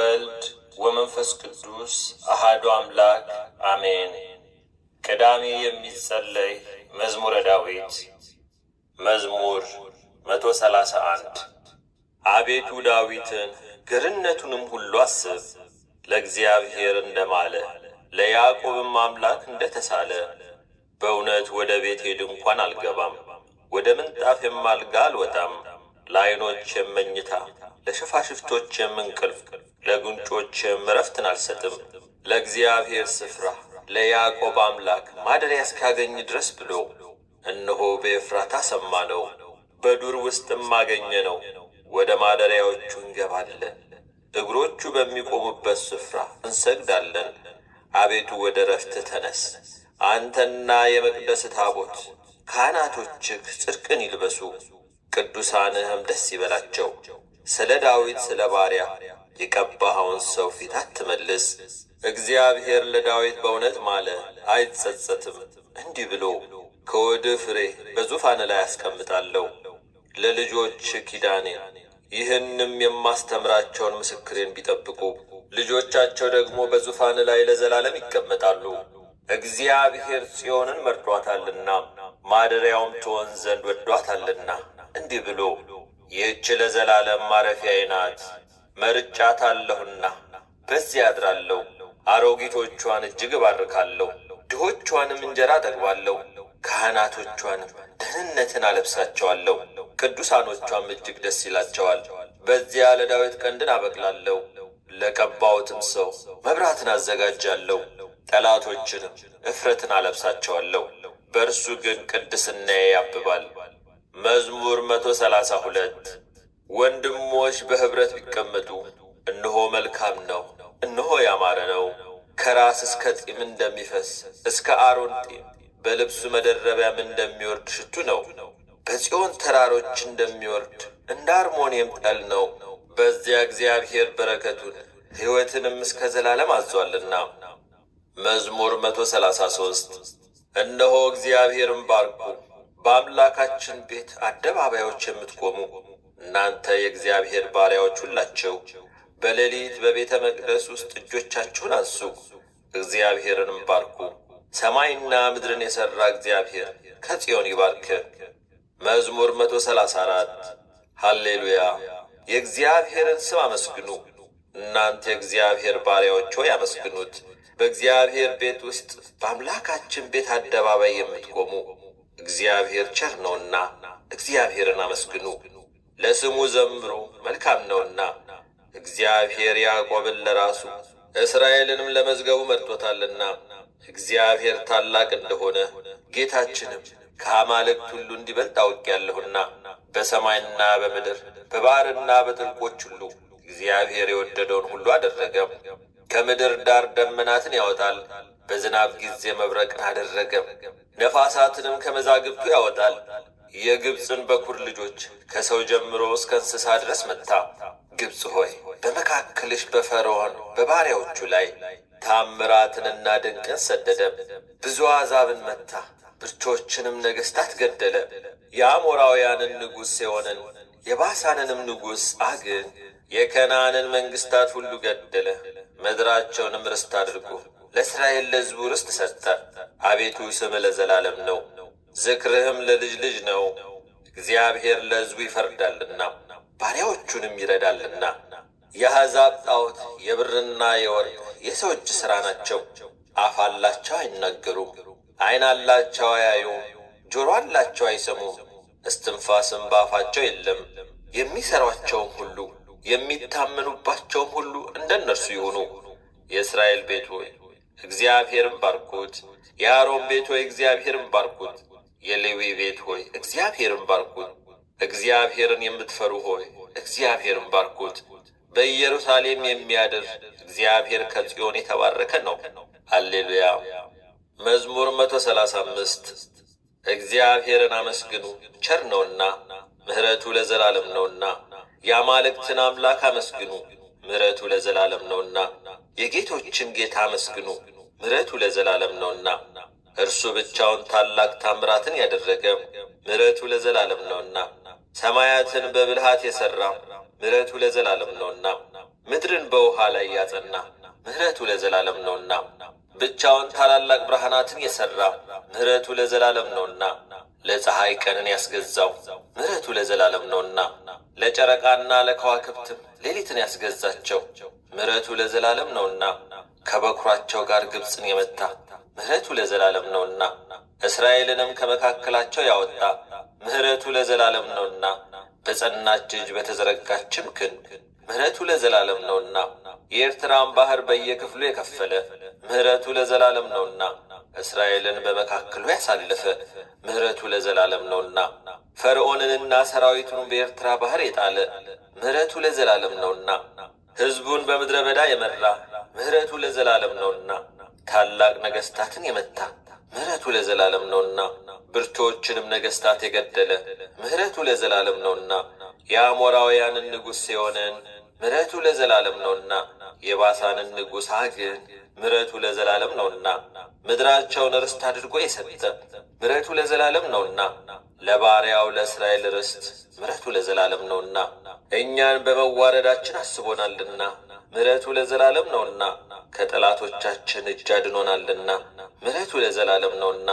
ወወልድ ወመንፈስ ቅዱስ አሃዱ አምላክ አሜን። ቅዳሜ የሚጸለይ መዝሙረ ዳዊት መዝሙር 131 አቤቱ ዳዊትን ገርነቱንም ሁሉ አስብ። ለእግዚአብሔር እንደማለ ለያዕቆብም አምላክ እንደተሳለ። በእውነት ወደ ቤቴ ድንኳን አልገባም፣ ወደ ምንጣፌም አልጋ አልወጣም። ለዓይኖቼም መኝታ ለሽፋሽፍቶቼም እንቅልፍ ለጉንጮቼም ዕረፍትን አልሰጥም። ለእግዚአብሔር ስፍራ ለያዕቆብ አምላክ ማደሪያ እስካገኝ ድረስ ብሎ እነሆ በኤፍራታ ሰማነው፣ በዱር ውስጥም አገኘነው። ወደ ማደሪያዎቹ እንገባለን፣ እግሮቹ በሚቆሙበት ስፍራ እንሰግዳለን። አቤቱ ወደ ዕረፍትህ ተነስ፣ አንተና የመቅደስ ታቦት። ካህናቶችህ ጽድቅን ይልበሱ፣ ቅዱሳንህም ደስ ይበላቸው። ስለ ዳዊት ስለ ባሪያ የቀባኸውን ሰው ፊት አትመልስ። እግዚአብሔር ለዳዊት በእውነት ማለ፣ አይጸጸትም። እንዲህ ብሎ ከወድህ ፍሬ በዙፋን ላይ አስቀምጣለሁ፣ ለልጆች ኪዳኔን ይህንም የማስተምራቸውን ምስክሬን ቢጠብቁ ልጆቻቸው ደግሞ በዙፋን ላይ ለዘላለም ይቀመጣሉ። እግዚአብሔር ጽዮንን መርጧታልና ማደሪያውም ትሆን ዘንድ ወዷታልና። እንዲህ ብሎ ይህች ለዘላለም ማረፊያዬ ናት፣ መርጫታለሁና በዚያ አድራለሁ። አሮጊቶቿን እጅግ እባርካለሁ፣ ድሆቿንም እንጀራ አጠግባለሁ። ካህናቶቿንም ደህንነትን አለብሳቸዋለሁ፣ ቅዱሳኖቿም እጅግ ደስ ይላቸዋል። በዚያ ለዳዊት ቀንድን አበቅላለሁ፣ ለቀባሁትም ሰው መብራትን አዘጋጃለሁ። ጠላቶችንም እፍረትን አለብሳቸዋለሁ፣ በእርሱ ግን ቅድስናዬ ያብባል። መዝሙር 132 ወንድሞች በኅብረት ቢቀመጡ እነሆ መልካም ነው፣ እነሆ ያማረ ነው። ከራስ እስከ ጢም እንደሚፈስ እስከ አሮን ጢም በልብሱ መደረቢያም እንደሚወርድ ሽቱ ነው። በጽዮን ተራሮች እንደሚወርድ እንደ አርሞንየም ጠል ነው። በዚያ እግዚአብሔር በረከቱን ሕይወትንም እስከ ዘላለም አዟልና። መዝሙር 133 እነሆ እግዚአብሔርን ባርኩ፣ በአምላካችን ቤት አደባባዮች የምትቆሙ እናንተ የእግዚአብሔር ባሪያዎች ሁላችሁ፣ በሌሊት በቤተ መቅደስ ውስጥ እጆቻችሁን አንሱ፣ እግዚአብሔርንም ባርኩ። ሰማይና ምድርን የሠራ እግዚአብሔር ከጽዮን ይባርክ። መዝሙር 134 ሃሌሉያ። የእግዚአብሔርን ስም አመስግኑ፣ እናንተ የእግዚአብሔር ባሪያዎች ሆይ አመስግኑት። በእግዚአብሔር ቤት ውስጥ በአምላካችን ቤት አደባባይ የምትቆሙ እግዚአብሔር ቸር ነውና እግዚአብሔርን አመስግኑ። ለስሙ ዘምሩ፣ መልካም ነውና። እግዚአብሔር ያዕቆብን ለራሱ እስራኤልንም ለመዝገቡ መርጦታልና። እግዚአብሔር ታላቅ እንደሆነ ጌታችንም ከአማልክት ሁሉ እንዲበልጥ አውቄአለሁና። በሰማይና በምድር በባሕርና በጥልቆች ሁሉ እግዚአብሔር የወደደውን ሁሉ አደረገ። ከምድር ዳር ደመናትን ያወጣል፣ በዝናብ ጊዜ መብረቅን አደረገ። ነፋሳትንም ከመዛግብቱ ያወጣል። የግብፅን በኩር ልጆች ከሰው ጀምሮ እስከ እንስሳ ድረስ መታ። ግብፅ ሆይ በመካከልሽ በፈርዖን በባሪያዎቹ ላይ ታምራትንና ድንቅን ሰደደ። ብዙ አሕዛብን መታ፣ ብርቶችንም ነገሥታት ገደለ። የአሞራውያንን ንጉሥ ሴዎንን የባሳንንም ንጉሥ ዐግን የከነዓንን መንግሥታት ሁሉ ገደለ። ምድራቸውንም ርስት አድርጎ ለእስራኤል ለሕዝቡ ርስት ሰጠ። አቤቱ ስምህ ለዘላለም ነው፣ ዝክርህም ለልጅ ልጅ ነው። እግዚአብሔር ለሕዝቡ ይፈርዳልና ባሪያዎቹንም ይረዳልና። የአሕዛብ ጣዖት የብርና የወርቅ የሰው እጅ ሥራ ናቸው። አፍ አላቸው አይናገሩም፣ ዐይን አላቸው አያዩም፣ ጆሮ አላቸው አይሰሙም፣ እስትንፋስም በአፋቸው የለም። የሚሠሯቸውም ሁሉ የሚታመኑባቸውም ሁሉ እንደ እነርሱ ይሁኑ። የእስራኤል ቤት ሆይ እግዚአብሔርን ባርኩት። የአሮን ቤት ሆይ እግዚአብሔርን ባርኩት። የሌዊ ቤት ሆይ እግዚአብሔርን ባርኩት። እግዚአብሔርን የምትፈሩ ሆይ እግዚአብሔርን ባርኩት። በኢየሩሳሌም የሚያድር እግዚአብሔር ከጽዮን የተባረከ ነው። ሃሌሉያ። መዝሙር 135 እግዚአብሔርን አመስግኑ፣ ቸር ነውና ምሕረቱ ለዘላለም ነውና። የአማልክትን አምላክ አመስግኑ፣ ምሕረቱ ለዘላለም ነውና። የጌቶችን ጌታ አመስግኑ፣ ምሕረቱ ለዘላለም ነውና። እርሱ ብቻውን ታላቅ ታምራትን ያደረገ ምሕረቱ ለዘላለም ነውና። ሰማያትን በብልሃት የሠራ ምሕረቱ ለዘላለም ነውና። ምድርን በውሃ ላይ ያጸና ምሕረቱ ለዘላለም ነውና። ብቻውን ታላላቅ ብርሃናትን የሠራ ምሕረቱ ለዘላለም ነውና። ለፀሐይ ቀንን ያስገዛው ምሕረቱ ለዘላለም ነውና። ለጨረቃና ለከዋክብትም ሌሊትን ያስገዛቸው ምሕረቱ ለዘላለም ነውና። ከበኩራቸው ጋር ግብፅን የመታ ምሕረቱ ለዘላለም ነውና። እስራኤልንም ከመካከላቸው ያወጣ ምሕረቱ ለዘላለም ነውና። በጸናች እጅ በተዘረጋችም ክንድ ምሕረቱ ለዘላለም ነውና። የኤርትራን ባሕር በየክፍሉ የከፈለ ምሕረቱ ለዘላለም ነውና። እስራኤልን በመካከሉ ያሳለፈ ምሕረቱ ለዘላለም ነውና። ፈርዖንንና ሰራዊቱን በኤርትራ ባሕር የጣለ ምሕረቱ ለዘላለም ነውና። ሕዝቡን በምድረ በዳ የመራ ምሕረቱ ለዘላለም ነውና። ታላቅ ነገሥታትን የመታ ምሕረቱ ለዘላለም ነውና። ብርቶችንም ነገሥታት የገደለ ምሕረቱ ለዘላለም ነውና። የአሞራውያንን ንጉሥ ሴዎንን ምሕረቱ ለዘላለም ነውና። የባሳንን ንጉሥ ዐግን ምሕረቱ ለዘላለም ነውና። ምድራቸውን ርስት አድርጎ የሰጠ ምሕረቱ ለዘላለም ነውና። ለባሪያው ለእስራኤል ርስት ምሕረቱ ለዘላለም ነውና። እኛን በመዋረዳችን አስቦናልና ምሕረቱ ለዘላለም ነውና። ከጠላቶቻችን እጅ አድኖናልና ምሕረቱ ለዘላለም ነውና።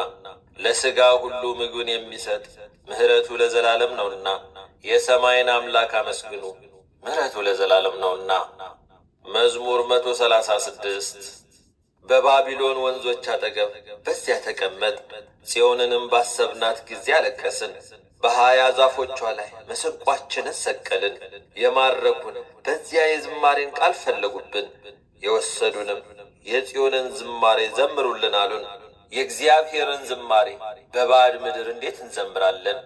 ለሥጋ ሁሉ ምግብን የሚሰጥ ምሕረቱ ለዘላለም ነውና። የሰማይን አምላክ አመስግኑ ምሕረቱ ለዘላለም ነውና። መዝሙር 136 በባቢሎን ወንዞች አጠገብ በዚያ ተቀመጥ፣ ጽዮንንም ባሰብናት ጊዜ አለቀስን። በሃያ ዛፎቿ ላይ መሰንቋችንን ሰቀልን። የማረኩን በዚያ የዝማሬን ቃል ፈለጉብን። የወሰዱንም የጽዮንን ዝማሬ ዘምሩልን አሉን። የእግዚአብሔርን ዝማሬ በባዕድ ምድር እንዴት እንዘምራለን?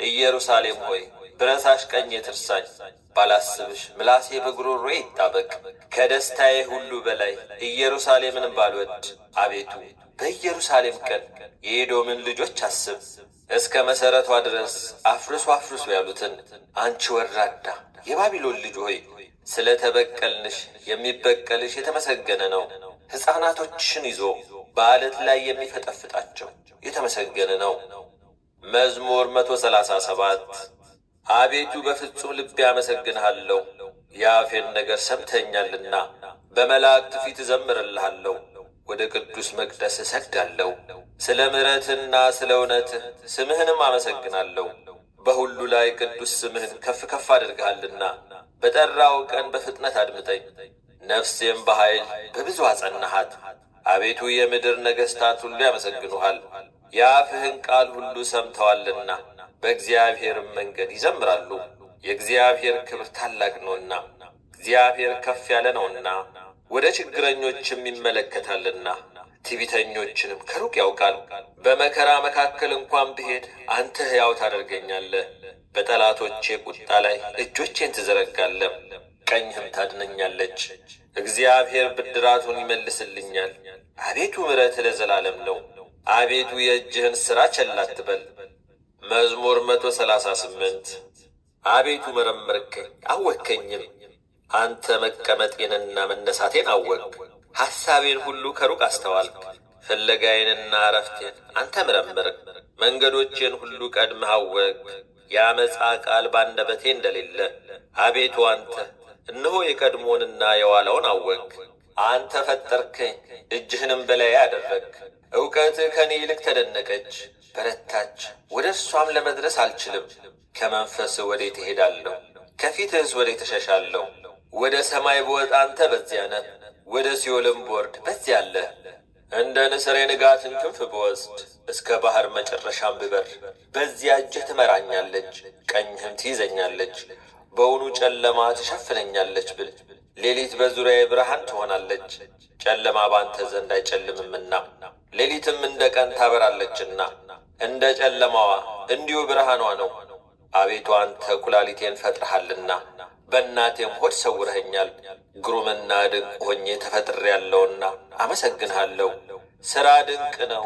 ኢየሩሳሌም ሆይ ብረሳሽ ቀኜ ትርሳኝ። ባላስብሽ ምላሴ በጉሮሮዬ ይጣበቅ። ከደስታዬ ሁሉ በላይ ኢየሩሳሌምን ባልወድ፣ አቤቱ በኢየሩሳሌም ቀን የኤዶምን ልጆች አስብ። እስከ መሠረቷ ድረስ አፍርሱ አፍርሱ ያሉትን አንቺ ወራዳ የባቢሎን ልጅ ሆይ ስለ ተበቀልንሽ የሚበቀልሽ የተመሰገነ ነው። ሕፃናቶችሽን ይዞ በዓለት ላይ የሚፈጠፍጣቸው የተመሰገነ ነው። መዝሙር 137 አቤቱ በፍጹም ልቤ አመሰግንሃለሁ፣ የአፌን ነገር ሰምተኛልና። በመላእክት ፊት እዘምርልሃለሁ፣ ወደ ቅዱስ መቅደስ እሰግዳለሁ። ስለ ምሕረትህና ስለ እውነትህ ስምህንም አመሰግናለሁ። በሁሉ ላይ ቅዱስ ስምህን ከፍ ከፍ አድርገሃልና። በጠራው ቀን በፍጥነት አድምጠኝ። ነፍሴም በኃይል በብዙ አጸናሃት። አቤቱ የምድር ነገሥታት ሁሉ ያመሰግኑሃል፣ የአፍህን ቃል ሁሉ ሰምተዋልና። በእግዚአብሔርም መንገድ ይዘምራሉ። የእግዚአብሔር ክብር ታላቅ ነውና፣ እግዚአብሔር ከፍ ያለ ነውና፣ ወደ ችግረኞችም ይመለከታልና፣ ትዕቢተኞችንም ከሩቅ ያውቃል። በመከራ መካከል እንኳን ብሄድ አንተ ሕያው ታደርገኛለህ። በጠላቶቼ ቁጣ ላይ እጆቼን ትዘረጋለህ፣ ቀኝህም ታድነኛለች። እግዚአብሔር ብድራቱን ይመልስልኛል። አቤቱ ምሕረትህ ለዘላለም ነው። አቤቱ የእጅህን ሥራ ቸል አትበል። መዝሙር 138 አቤቱ መረመርከኝ አወከኝም። አንተ መቀመጤንና መነሳቴን አወቅ። ሐሳቤን ሁሉ ከሩቅ አስተዋልክ። ፍለጋዬንና ዕረፍቴን አንተ መረመርክ። መንገዶቼን ሁሉ ቀድመህ አወቅ። የዓመፃ ቃል ባንደበቴ እንደሌለ አቤቱ አንተ እነሆ የቀድሞውንና የኋላውን አወቅ። አንተ ፈጠርከኝ፣ እጅህንም በላዬ አደረግክ። ዕውቀትህ ከእኔ ይልቅ ተደነቀች፣ በረታች። ወደ እርሷም ለመድረስ አልችልም። ከመንፈስህ ወዴት እሄዳለሁ? ከፊትህስ ወዴት እሸሻለሁ? ወደ ሰማይ ብወጣ አንተ በዚያ ነህ፣ ወደ ሲኦልም ብወርድ በዚያ አለህ። እንደ ንስር የንጋትን ክንፍ ብወስድ፣ እስከ ባሕር መጨረሻም ብበር፣ በዚያ እጅህ ትመራኛለች፣ ቀኝህም ትይዘኛለች። በውኑ ጨለማ ትሸፍነኛለች ብል፣ ሌሊት በዙሪያዬ ብርሃን ትሆናለች። ጨለማ ባንተ ዘንድ አይጨልምምና፣ ሌሊትም እንደ ቀን ታበራለችና፣ እንደ ጨለማዋ እንዲሁ ብርሃኗ ነው። አቤቱ አንተ ኩላሊቴን ፈጥረሃልና፣ በእናቴም ሆድ ሰውረኸኛል። ግሩምና ድንቅ ሆኜ ተፈጥሬአለሁና አመሰግንሃለሁ። ሥራ ድንቅ ነው፣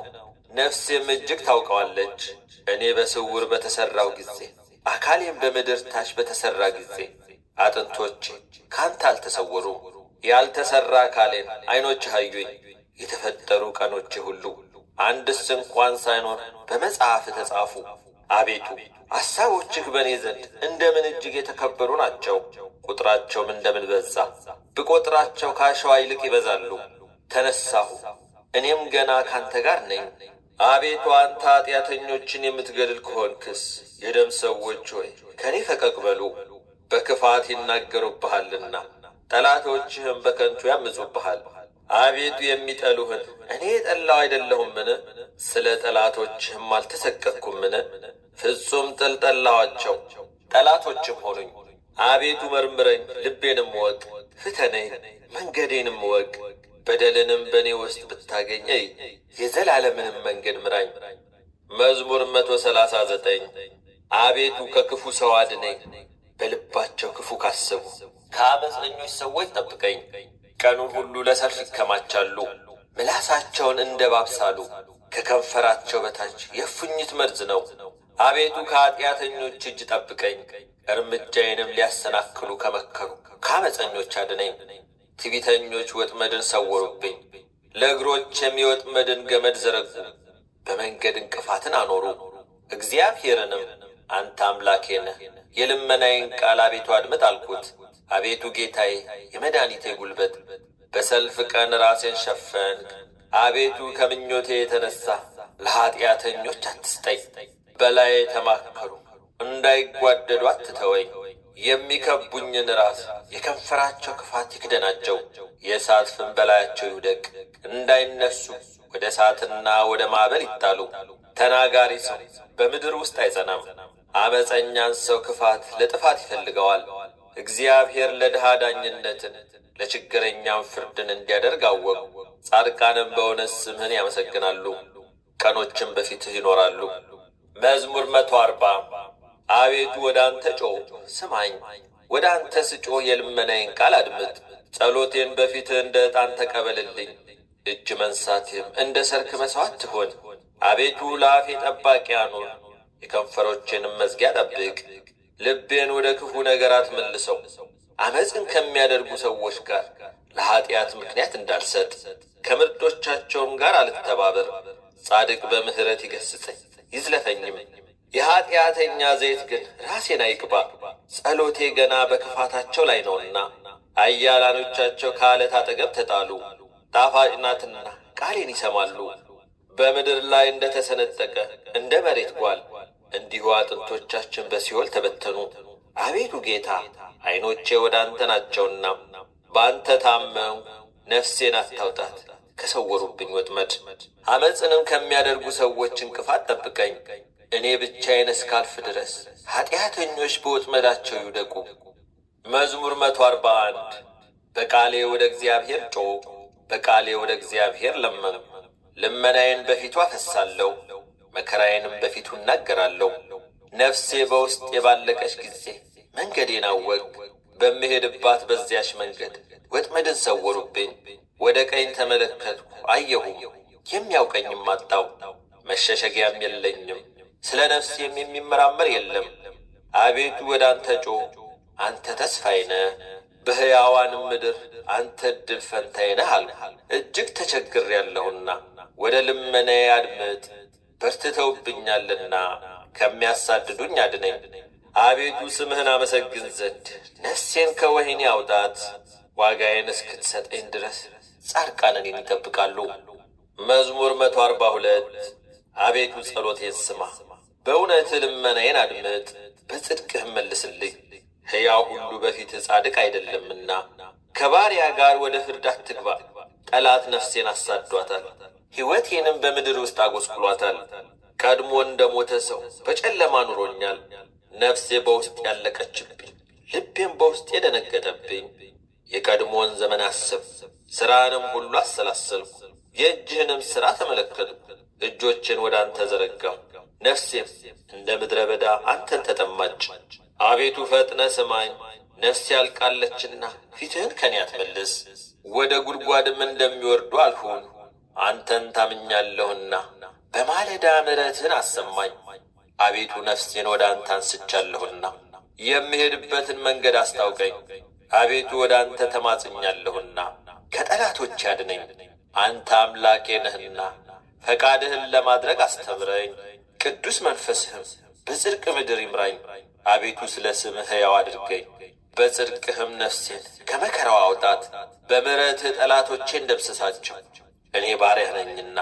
ነፍሴም እጅግ ታውቀዋለች። እኔ በስውር በተሠራው ጊዜ፣ አካሌም በምድር ታች በተሠራ ጊዜ፣ አጥንቶቼ ካንተ አልተሰወሩም። ያልተሠራ አካሌን ዐይኖችህ አዩኝ። የተፈጠሩ ቀኖቼ ሁሉ አንድስ እንኳን ሳይኖር በመጽሐፍ ተጻፉ። አቤቱ ሐሳቦችህ በእኔ ዘንድ እንደምን እጅግ የተከበሩ ናቸው። ቁጥራቸውም እንደምን በዛ። ብቈጥራቸው ከአሸዋ ይልቅ ይበዛሉ። ተነሳሁ፣ እኔም ገና ካንተ ጋር ነኝ። አቤቱ አንተ ኃጢአተኞችን የምትገድል ከሆንክስ የደም ሰዎች ሆይ ከእኔ ፈቀቅ በሉ። በክፋት ይናገሩብሃልና ጠላቶችህም በከንቱ ያምፁብሃል። አቤቱ የሚጠሉህን እኔ የጠላው አይደለሁምን? ስለ ጠላቶችህም አልተሰቀቅኩምን? ፍጹም ጥል ጠላኋቸው፣ ጠላቶችም ሆኑኝ። አቤቱ መርምረኝ፣ ልቤንም እወቅ። ፍተነኝ፣ መንገዴንም እወቅ። በደልንም በእኔ ውስጥ ብታገኝ እይ፣ የዘላለምንም መንገድ ምራኝ። መዝሙር 139 አቤቱ ከክፉ ሰው አድነኝ፣ በልባቸው ክፉ ካሰቡ ከአመፀኞች ሰዎች ጠብቀኝ። ቀኑን ሁሉ ለሰልፍ ይከማቻሉ፣ ምላሳቸውን እንደ እባብ ሳሉ። ከከንፈራቸው በታች የእፉኝት መርዝ ነው። አቤቱ ከኃጢአተኞች እጅ ጠብቀኝ፣ እርምጃዬንም ሊያሰናክሉ ከመከሩ ከአመፀኞች አድነኝ። ትዕቢተኞች ወጥመድን ሰወሩብኝ፣ ለእግሮቼም የወጥመድን ገመድ ዘረጉ። በመንገድ እንቅፋትን አኖሩ። እግዚአብሔርንም አንተ አምላኬ ነህ፣ የልመናዬን ቃል አቤቱ አድምጥ አልኩት። አቤቱ ጌታዬ፣ የመድኃኒቴ ጉልበት፣ በሰልፍ ቀን ራሴን ሸፈንክ። አቤቱ ከምኞቴ የተነሣ ለኀጢአተኞች አትስጠኝ። በላዬ ተማከሩ፣ እንዳይጓደዱ አትተወኝ። የሚከቡኝን ራስ የከንፈራቸው ክፋት ይክደናቸው። የእሳት ፍም በላያቸው ይውደቅ፣ እንዳይነሱ ወደ እሳትና ወደ ማዕበል ይጣሉ። ተናጋሪ ሰው በምድር ውስጥ አይጸናም። አመፀኛን ሰው ክፋት ለጥፋት ይፈልገዋል። እግዚአብሔር ለድሃ ዳኝነትን ለችግረኛም ፍርድን እንዲያደርግ አወቁ። ጻድቃንም በእውነት ስምህን ያመሰግናሉ፣ ቀኖችም በፊትህ ይኖራሉ። መዝሙር 140 አቤቱ ወደ አንተ ጮኽ ስማኝ፣ ወደ አንተ ስጮኽ የልመናዬን ቃል አድምጥ። ጸሎቴን በፊትህ እንደ ዕጣን ተቀበልልኝ፣ እጅ መንሳቴም እንደ ሰርክ መሥዋዕት ትሆን። አቤቱ ለአፌ ጠባቂ አኑር፣ የከንፈሮቼንም መዝጊያ ጠብቅ። ልቤን ወደ ክፉ ነገር አትመልሰው፣ ዓመፅን ከሚያደርጉ ሰዎች ጋር ለኀጢአት ምክንያት እንዳልሰጥ፣ ከምርጦቻቸውም ጋር አልተባበር። ጻድቅ በምሕረት ይገሥጸኝ ይዝለፈኝም፣ የኀጢአተኛ ዘይት ግን ራሴን አይቅባ። ጸሎቴ ገና በክፋታቸው ላይ ነውና፣ ኃያላኖቻቸው ከዓለት አጠገብ ተጣሉ። ጣፋጭ ናትና ቃሌን ይሰማሉ። በምድር ላይ እንደ ተሰነጠቀ እንደ መሬት ጓል እንዲሁ አጥንቶቻችን በሲኦል ተበተኑ። አቤቱ ጌታ ዐይኖቼ ወደ አንተ ናቸውና በአንተ ታመንሁ። ነፍሴን አታውጣት ከሰወሩብኝ ወጥመድ፣ ዓመፅንም ከሚያደርጉ ሰዎች እንቅፋት ጠብቀኝ። እኔ ብቻዬን እስካልፍ ድረስ ኀጢአተኞች በወጥመዳቸው ይውደቁ። መዝሙር 141 በቃሌ ወደ እግዚአብሔር ጮኽሁ፣ በቃሌ ወደ እግዚአብሔር ለመንሁ። ልመናዬን በፊቱ አፈሳለሁ፣ መከራዬንም በፊቱ እናገራለሁ። ነፍሴ በውስጤ ባለቀች ጊዜ መንገዴን አወቅሁ። በምሄድባት በዚያች መንገድ ወጥመድን ሰወሩብኝ። ወደ ቀኝ ተመለከትሁ አየሁም፣ የሚያውቀኝም አጣሁ። መሸሸጊያም የለኝም፣ ስለ ነፍሴም የሚመራመር የለም። አቤቱ ወደ አንተ ጮኽሁ፣ አንተ ተስፋዬ ነህ። በሕያዋንም ምድር አንተ ዕድል ፈንታዬ ነህ አልሁ። እጅግ ተቸግሬአለሁና ወደ ልመናዬ አድምጥ። በርትተውብኛልና ከሚያሳድዱኝ አድነኝ። አቤቱ ስምህን አመሰግን ዘንድ ነፍሴን ከወህኒ አውጣት። ዋጋዬን እስክትሰጠኝ ድረስ ጻድቃን እኔን ይጠብቃሉ። መዝሙር 142 አቤቱ ጸሎቴን ስማ፣ በእውነትህ ልመናዬን አድምጥ፣ በጽድቅህም መልስልኝ። ሕያው ሁሉ በፊትህ ጻድቅ አይደለምና ከባሪያ ጋር ወደ ፍርድ አትግባ። ጠላት ነፍሴን አሳዷታል፣ ሕይወቴንም በምድር ውስጥ አጐስቁሏታል። ቀድሞ እንደ ሞተ ሰው በጨለማ ኑሮኛል። ነፍሴ በውስጥ ያለቀችብኝ፣ ልቤም በውስጥ የደነገጠብኝ። የቀድሞውን ዘመን አሰብሁ፣ ሥራንም ሁሉ አሰላሰልሁ። የእጅህንም ሥራ ተመለከትሁ። እጆችን ወደ አንተ ዘረጋሁ፣ ነፍሴም እንደ ምድረ በዳ አንተን ተጠማች። አቤቱ ፈጥነ ስማኝ፣ ነፍሴ ያልቃለችና ፊትህን ከኔ አትመልስ። ወደ ጉድጓድም እንደሚወርዱ አልሁን። አንተን ታምኛለሁና በማለዳ ምሕረትህን አሰማኝ። አቤቱ ነፍሴን ወደ አንተ አንስቻለሁና የምሄድበትን መንገድ አስታውቀኝ። አቤቱ ወደ አንተ ተማጽኛለሁና ከጠላቶች ያድነኝ። አንተ አምላኬ ነህና ፈቃድህን ለማድረግ አስተምረኝ። ቅዱስ መንፈስህም በጽድቅ ምድር ይምራኝ። አቤቱ ስለ ስምህ ሕያው አድርገኝ። በጽድቅህም ነፍሴን ከመከራው አውጣት። በምሕረትህ ጠላቶቼን ደምስሳቸው። እኔ ባሪያህ ነኝና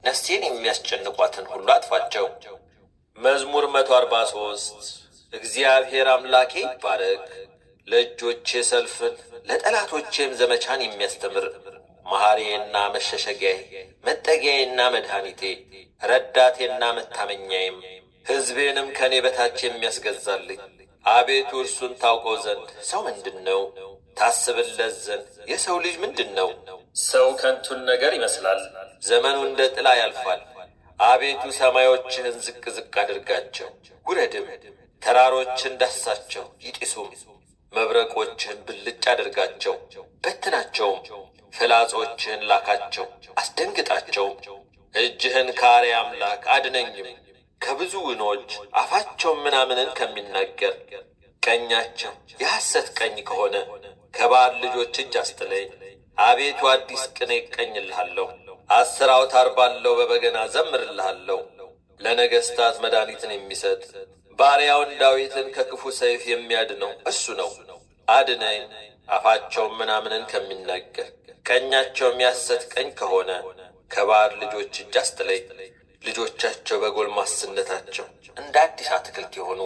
ነፍሴን የሚያስጨንቋትን ሁሉ አጥፋቸው። መዝሙር 143 እግዚአብሔር አምላኬ ይባረክ። ለእጆቼ ሰልፍን ለጠላቶቼም ዘመቻን የሚያስተምር መሐሪዬና መሸሸጊያዬ መጠጊያዬና መድኃኒቴ ረዳቴና መታመኛዬም ሕዝቤንም ከእኔ በታች የሚያስገዛልኝ አቤቱ እርሱን ታውቀው ዘንድ ሰው ምንድን ነው? ታስብለት ዘንድ የሰው ልጅ ምንድን ነው? ሰው ከንቱን ነገር ይመስላል፣ ዘመኑ እንደ ጥላ ያልፋል። አቤቱ ሰማዮችህን ዝቅ ዝቅ አድርጋቸው፣ ውረድም፣ ተራሮችን ዳስሳቸው ይጢሱም። መብረቆችህን ብልጭ አድርጋቸው፣ በትናቸውም። ፍላጾችህን ላካቸው አስደንግጣቸውም። እጅህን ከአርያ አምላክ አድነኝም፣ ከብዙ ውኖች አፋቸውም ምናምንን ከሚናገር ቀኛቸው የሐሰት ቀኝ ከሆነ ከባዕድ ልጆች እጅ አስጥለኝ። አቤቱ አዲስ ቅኔ እቀኝልሃለሁ፣ 10 አውታር ባለው በበገና ዘምርልሃለሁ። ለነገሥታት መድኃኒትን የሚሰጥ ባሪያውን ዳዊትን ከክፉ ሰይፍ የሚያድነው እሱ ነው። አድነኝ፣ አፋቸውም ምናምንን ከሚናገር ቀኛቸውም የሐሰት ቀኝ ከሆነ ከባዕድ ልጆች እጅ አስጥለኝ። ልጆቻቸው በጎልማስነታቸው እንደ አዲስ አትክልት የሆኑ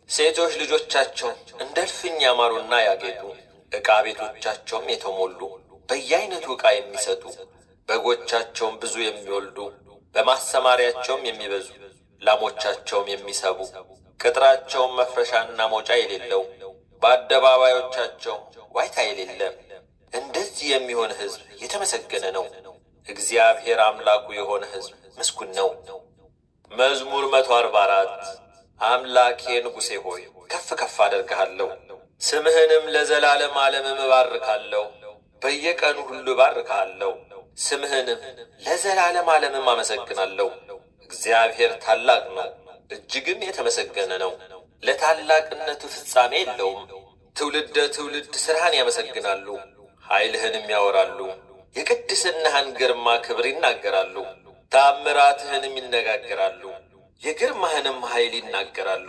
ሴቶች ልጆቻቸው እንደ እልፍኝ ያማሩና ያጌጡ ዕቃ ቤቶቻቸውም የተሞሉ በየአይነቱ ዕቃ የሚሰጡ በጎቻቸውም ብዙ የሚወልዱ በማሰማሪያቸውም የሚበዙ ላሞቻቸውም የሚሰቡ ቅጥራቸውም መፍረሻና መውጫ የሌለው በአደባባዮቻቸው ዋይታ የሌለ እንደዚህ የሚሆን ሕዝብ የተመሰገነ ነው። እግዚአብሔር አምላኩ የሆነ ሕዝብ ምስጉን ነው። መዝሙር 144 አምላኬ ንጉሴ ሆይ ከፍ ከፍ አደርግሃለሁ፣ ስምህንም ለዘላለም ዓለምም እባርካለሁ። በየቀኑ ሁሉ እባርካለሁ፣ ስምህንም ለዘላለም ዓለምም አመሰግናለሁ። እግዚአብሔር ታላቅ ነው፣ እጅግም የተመሰገነ ነው። ለታላቅነቱ ፍጻሜ የለውም። ትውልደ ትውልድ ሥራህን ያመሰግናሉ፣ ኃይልህንም ያወራሉ። የቅድስናህን ግርማ ክብር ይናገራሉ፣ ተአምራትህንም ይነጋገራሉ። የግርማህንም ኃይል ይናገራሉ፣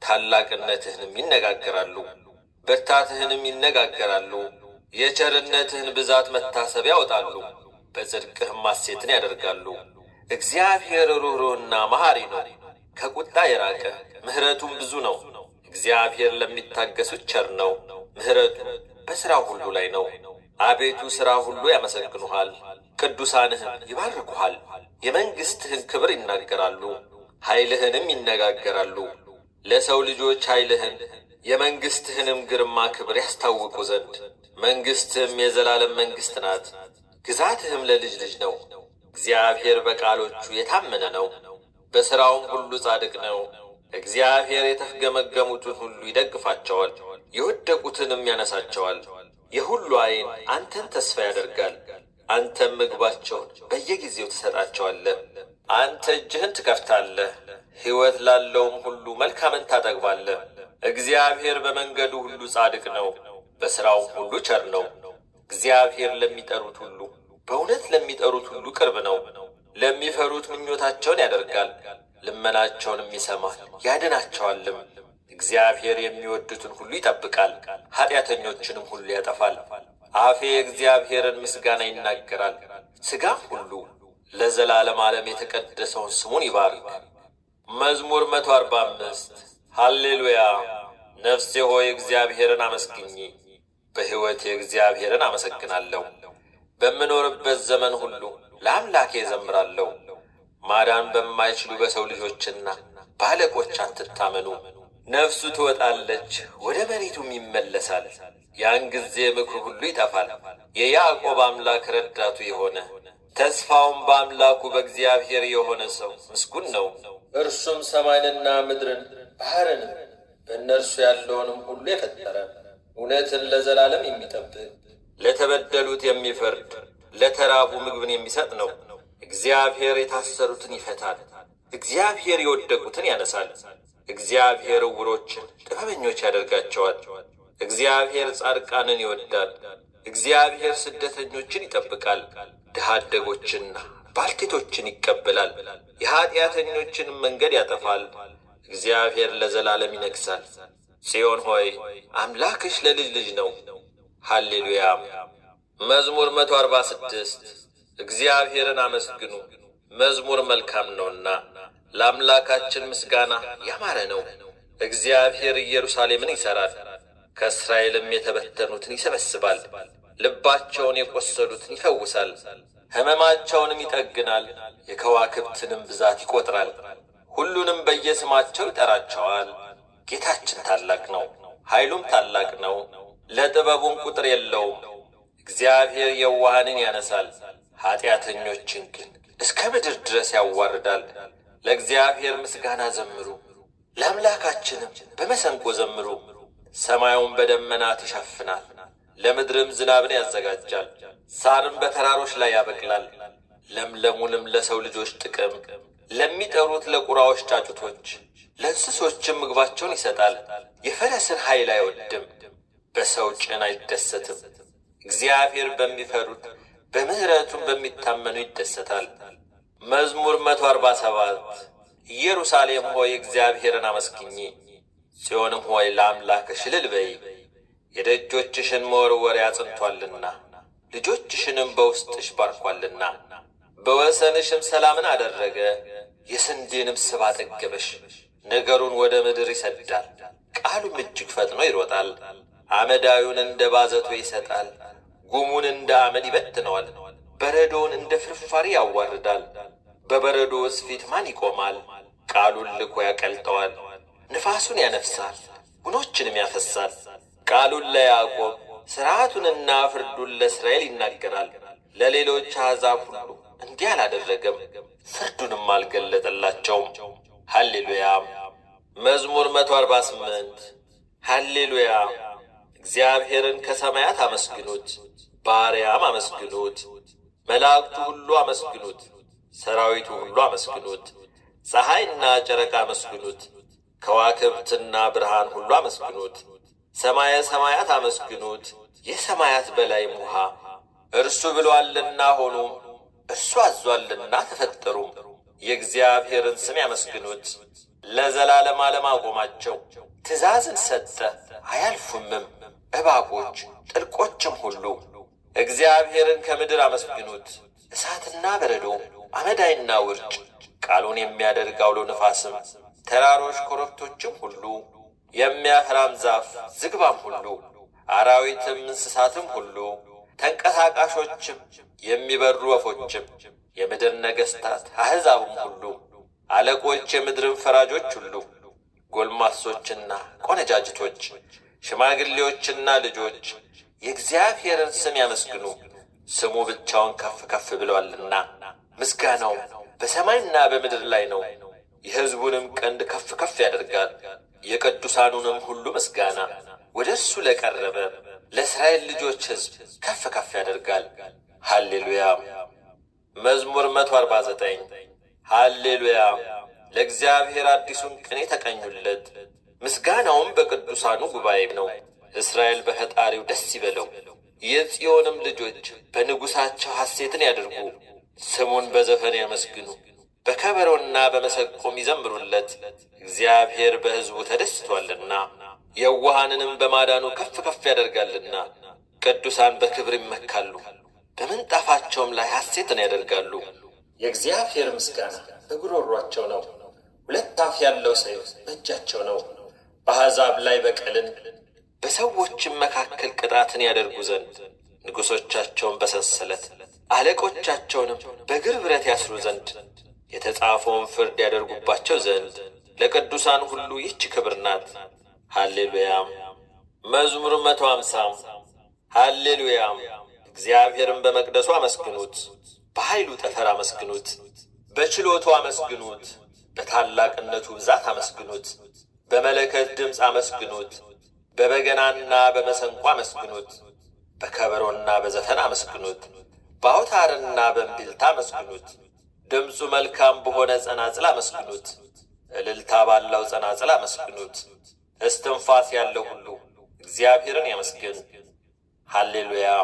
ታላቅነትህንም ይነጋገራሉ። ብርታትህንም ይነጋገራሉ። የቸርነትህን ብዛት መታሰብ ያወጣሉ፣ በጽድቅህም ሐሴትን ያደርጋሉ። እግዚአብሔር ሩኅሩህና መሐሪ ነው፣ ከቁጣ የራቀ ምሕረቱም ብዙ ነው። እግዚአብሔር ለሚታገሱት ቸር ነው፣ ምሕረቱ በሥራው ሁሉ ላይ ነው። አቤቱ ሥራ ሁሉ ያመሰግኑሃል፣ ቅዱሳንህም ይባርኩሃል። የመንግሥትህን ክብር ይናገራሉ፣ ኃይልህንም ይነጋገራሉ። ለሰው ልጆች ኃይልህን የመንግሥትህንም ግርማ ክብር ያስታውቁ ዘንድ መንግሥትህም የዘላለም መንግሥት ናት፣ ግዛትህም ለልጅ ልጅ ነው። እግዚአብሔር በቃሎቹ የታመነ ነው፣ በሥራውም ሁሉ ጻድቅ ነው። እግዚአብሔር የተፍገመገሙትን ሁሉ ይደግፋቸዋል፣ የወደቁትንም ያነሳቸዋል። የሁሉ ዓይን አንተን ተስፋ ያደርጋል፣ አንተም ምግባቸውን በየጊዜው ትሰጣቸዋለህ። አንተ እጅህን ትከፍታለህ፣ ሕይወት ላለውም ሁሉ መልካምን ታጠግባለህ። እግዚአብሔር በመንገዱ ሁሉ ጻድቅ ነው፣ በሥራውም ሁሉ ቸር ነው። እግዚአብሔር ለሚጠሩት ሁሉ በእውነት ለሚጠሩት ሁሉ ቅርብ ነው። ለሚፈሩት ምኞታቸውን ያደርጋል፣ ልመናቸውንም ይሰማል ያድናቸዋልም። እግዚአብሔር የሚወዱትን ሁሉ ይጠብቃል፣ ኀጢአተኞችንም ሁሉ ያጠፋል። አፌ እግዚአብሔርን ምስጋና ይናገራል፣ ሥጋም ሁሉ ለዘላለም ዓለም የተቀደሰውን ስሙን ይባርክ። መዝሙር 145 ሃሌሉያ። ነፍሴ ሆይ እግዚአብሔርን አመስግኚ፣ በሕይወቴ እግዚአብሔርን አመሰግናለሁ። በምኖርበት ዘመን ሁሉ ለአምላኬ እዘምራለሁ። ማዳን በማይችሉ በሰው ልጆችና በአለቆች አትታመኑ። ነፍሱ ትወጣለች ወደ መሬቱም ይመለሳል። ያን ጊዜ ምክሩ ሁሉ ይጠፋል። የያዕቆብ አምላክ ረዳቱ የሆነ ተስፋውም በአምላኩ በእግዚአብሔር የሆነ ሰው ምስጉን ነው። እርሱም ሰማይንና ምድርን ባሕርንም በእነርሱ ያለውንም ሁሉ የፈጠረ እውነትን ለዘላለም የሚጠብቅ ለተበደሉት የሚፈርድ ለተራቡ ምግብን የሚሰጥ ነው። እግዚአብሔር የታሰሩትን ይፈታል፣ እግዚአብሔር የወደቁትን ያነሳል። እግዚአብሔር ዕውሮችን ጥበበኞች ያደርጋቸዋል። እግዚአብሔር ጻድቃንን ይወዳል። እግዚአብሔር ስደተኞችን ይጠብቃል፣ ድሀ አደጎችንና ባልቴቶችን ይቀበላል። የኀጢአተኞችንም መንገድ ያጠፋል። እግዚአብሔር ለዘላለም ይነግሣል። ጽዮን ሆይ አምላክሽ ለልጅ ልጅ ነው። ሃሌሉያ። መዝሙር 146 እግዚአብሔርን አመስግኑ፣ መዝሙር መልካም ነውና ለአምላካችን ምስጋና ያማረ ነው። እግዚአብሔር ኢየሩሳሌምን ይሠራል፣ ከእስራኤልም የተበተኑትን ይሰበስባል። ልባቸውን የቈሰሉትን ይፈውሳል፣ ሕመማቸውንም ይጠግናል። የከዋክብትንም ብዛት ይቈጥራል፣ ሁሉንም በየስማቸው ይጠራቸዋል። ጌታችን ታላቅ ነው፣ ኃይሉም ታላቅ ነው፣ ለጥበቡም ቁጥር የለውም። እግዚአብሔር የዋሃንን ያነሳል፣ ኀጢአተኞችን ግን እስከ ምድር ድረስ ያዋርዳል። ለእግዚአብሔር ምስጋና ዘምሩ፣ ለአምላካችንም በመሰንቆ ዘምሩ። ሰማዩን በደመናት ይሸፍናል፣ ለምድርም ዝናብን ያዘጋጃል። ሳርም በተራሮች ላይ ያበቅላል፣ ለምለሙንም ለሰው ልጆች ጥቅም፣ ለሚጠሩት ለቁራዎች ጫጩቶች፣ ለእንስሶችም ምግባቸውን ይሰጣል። የፈረስን ኃይል አይወድም፣ በሰው ጭን አይደሰትም። እግዚአብሔር በሚፈሩት በምሕረቱም በሚታመኑ ይደሰታል። መዝሙር 147 ኢየሩሳሌም ሆይ እግዚአብሔርን አመስግኚ፣ ጽዮንም ሆይ ለአምላክሽ እልል በዪ። የደጆችሽን መወርወሪያ አጽንቶአልና ልጆችሽንም በውስጥሽ ባርኳልና። በወሰንሽም ሰላምን አደረገ፣ የስንዴንም ስብ አጠገበሽ። ነገሩን ወደ ምድር ይሰዳል፣ ቃሉም እጅግ ፈጥኖ ይሮጣል። አመዳዩን እንደ ባዘቶ ይሰጣል፣ ጉሙን እንደ አመድ ይበትነዋል። በረዶውን እንደ ፍርፋሪ ያዋርዳል። በበረዶውስ ፊት ማን ይቆማል? ቃሉን ልኮ ያቀልጠዋል። ንፋሱን ያነፍሳል፣ ጉኖችንም ያፈሳል። ቃሉን ለያዕቆብ ሥርዓቱንና ፍርዱን ለእስራኤል ይናገራል። ለሌሎች አሕዛብ ሁሉ እንዲህ አላደረገም፣ ፍርዱንም አልገለጠላቸውም። ሃሌሉያ። መዝሙር 148 ሃሌሉያ። እግዚአብሔርን ከሰማያት አመስግኑት፣ በአርያም አመስግኑት። መላእክቱ ሁሉ አመስግኑት፣ ሰራዊቱ ሁሉ አመስግኑት። ፀሐይና ጨረቃ አመስግኑት፣ ከዋክብትና ብርሃን ሁሉ አመስግኑት። ሰማየ ሰማያት አመስግኑት፣ የሰማያት በላይም ውሃ። እርሱ ብሎአልና ሆኑም፣ እርሱ አዟልና ተፈጠሩም። የእግዚአብሔርን ስም ያመስግኑት፣ ለዘላለም ዓለም አቆማቸው። ትእዛዝን ሰጠ አያልፉምም፣ እባቦች ጥልቆችም ሁሉ። እግዚአብሔርን ከምድር አመስግኑት፣ እሳትና በረዶ አመዳይና ውርጭ፣ ቃሉን የሚያደርግ አውሎ ነፋስም፣ ተራሮች ኮረብቶችም ሁሉ፣ የሚያፈራም ዛፍ ዝግባም ሁሉ፣ አራዊትም እንስሳትም ሁሉ፣ ተንቀሳቃሾችም የሚበሩ ወፎችም፣ የምድር ነገሥታት አሕዛብም ሁሉ፣ አለቆች የምድርም ፈራጆች ሁሉ፣ ጎልማሶችና ቆነጃጅቶች፣ ሽማግሌዎችና ልጆች የእግዚአብሔርን ስም ያመስግኑ። ስሙ ብቻውን ከፍ ከፍ ብሎአልና፣ ምስጋናው በሰማይና በምድር ላይ ነው። የሕዝቡንም ቀንድ ከፍ ከፍ ያደርጋል፣ የቅዱሳኑንም ሁሉ ምስጋና ወደ እሱ ለቀረበ ለእስራኤል ልጆች ሕዝብ ከፍ ከፍ ያደርጋል። ሃሌሉያ። መዝሙር 149 ሃሌሉያ። ለእግዚአብሔር አዲሱን ቅኔ ተቀኙለት፣ ምስጋናውም በቅዱሳኑ ጉባኤ ነው። እስራኤል በፈጣሪው ደስ ይበለው፣ የጽዮንም ልጆች በንጉሣቸው ሐሴትን ያድርጉ። ስሙን በዘፈን ያመስግኑ፣ በከበሮና በመሰንቆም ይዘምሩለት። እግዚአብሔር በሕዝቡ ተደስቶአልና የዋሃንንም በማዳኑ ከፍ ከፍ ያደርጋልና። ቅዱሳን በክብር ይመካሉ፣ በምንጣፋቸውም ላይ ሐሴትን ያደርጋሉ። የእግዚአብሔር ምስጋና በጉሮሯቸው ነው፣ ሁለት አፍ ያለው ሰይፍ በእጃቸው ነው። በአሕዛብ ላይ በቀልን በሰዎችም መካከል ቅጣትን ያደርጉ ዘንድ፣ ንጉሶቻቸውን በሰንሰለት አለቆቻቸውንም በእግር ብረት ያስሩ ዘንድ፣ የተጻፈውን ፍርድ ያደርጉባቸው ዘንድ ለቅዱሳን ሁሉ ይህች ክብር ናት። ሃሌሉያ። መዝሙር 150 ሃሌሉያ። እግዚአብሔርን በመቅደሱ አመስግኑት፣ በኃይሉ ጠፈር አመስግኑት፣ በችሎቱ አመስግኑት፣ በታላቅነቱ ብዛት አመስግኑት፣ በመለከት ድምፅ አመስግኑት፣ በበገናና በመሰንቆ አመስግኑት፣ በከበሮና በዘፈን አመስግኑት፣ በአውታርና በእምቢልታ አመስግኑት። ድምፁ መልካም በሆነ ጸናጽል አመስግኑት፣ እልልታ ባለው ጸናጽል አመስግኑት። እስትንፋስ ያለው ሁሉ እግዚአብሔርን ያመስግን። ሃሌሉያ።